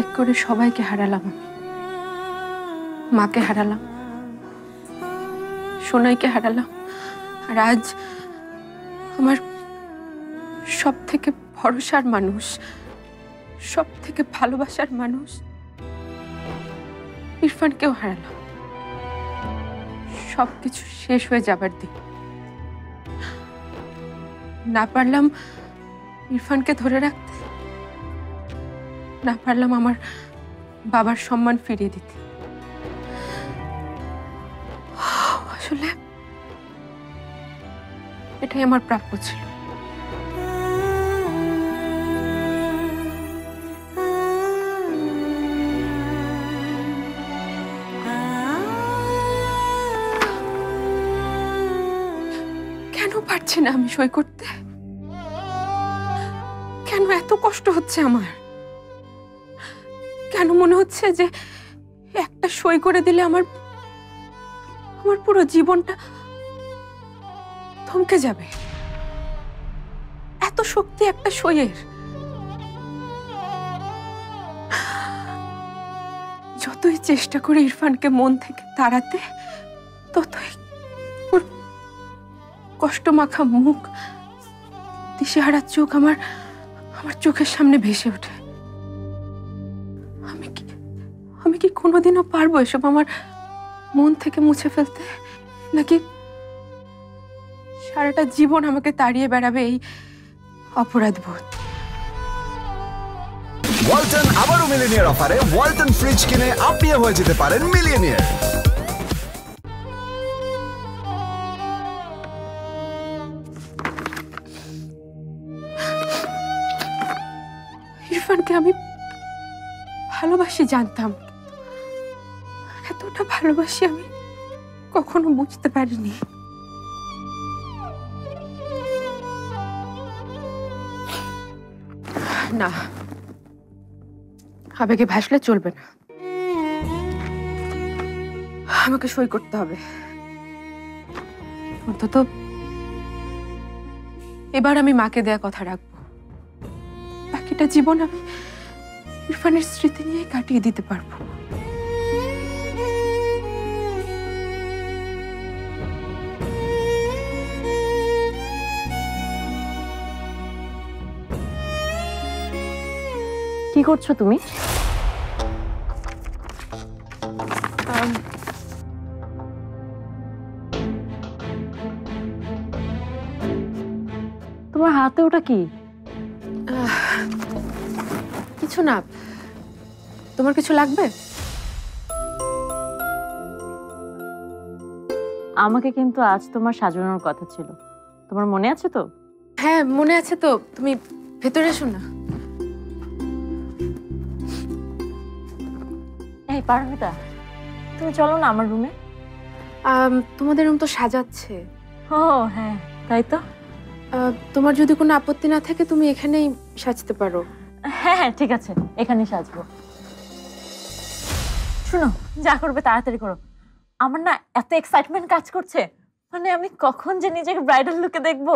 এক করে সবাইকে হারালাম। মাকে হারালাম, সোনাইকে হারালাম, আর আজ আমার সব থেকে ভরসার মানুষ, সব থেকে ভালোবাসার মানুষ ইরফানকেও হারালাম। সবকিছু শেষ হয়ে যাবার দিন। না পারলাম ইরফানকে ধরে রাখতে, না পারলাম আমার বাবার সম্মান ফিরিয়ে দিতে। আসলে এটাই আমার প্রাপ্য ছিল। কেন পারছি না আমি সই করতে? কেন এত কষ্ট হচ্ছে আমার? কেন মনে হচ্ছে যে একটা সই করে দিলে আমার পুরো জীবনটা থমকে যাবে? এত শক্তি একটা সইয়ের। যতই চেষ্টা করি ইরফানকে মন থেকে তাড়াতে, ততই ওর কষ্টমাখা মুখ, দিশেহারা চোখ আমার চোখের সামনে ভেসে ওঠে। আমি কি কোনোদিনও পারবো এসব আমার মন থেকে মুছে ফেলতে? নাকি সারাটা জীবন আমাকে তাড়িয়ে বেড়াবে এই অপরাধ বোধ? ওয়ালটন আবারও মিলিয়নিয়ার অফারে ওয়ালটন ফ্রিজ কিনে আপনিও হয়ে যেতে পারেন মিলিয়নিয়ার। ইরফানকে আমি ভালোবাসি জানতাম, এতটা ভালোবাসি আমি কখনো বুঝতে পারিনি। না, আবেগে ভাসলে চলবে না। আমাকে সই করতে হবে। অন্তত এবার আমি মাকে দেয়া কথা রাখবো। বাকিটা জীবন আমি ইরফানের স্মৃতি নিয়ে কাটিয়ে দিতে পারবো। কি করছো তুমি? তোমার হাতে ওটা কি? কিছু না। তোমার কিছু লাগবে? আমাকে কিন্তু আজ তোমার সাজানোর কথা ছিল, তোমার মনে আছে তো? হ্যাঁ মনে আছে তো। তুমি ভেতরে এসো না। এই পারমিতা, তুমি চলো না আমার রুমে। তোমাদের রুম তো সাজাচ্ছে। ও হ্যাঁ, তাই তো। তোমার যদি কোনো আপত্তি না থাকে তুমি এখানেই সাজতে পারো। হ্যাঁ হ্যাঁ ঠিক আছে, এখানেই সাজবো। শোনো, যা করবে তাড়াতাড়ি করো। আমার না এত এক্সাইটমেন্ট কাজ করছে, মানে আমি কখন যে নিজেকে ব্রাইডাল লুকে দেখবো।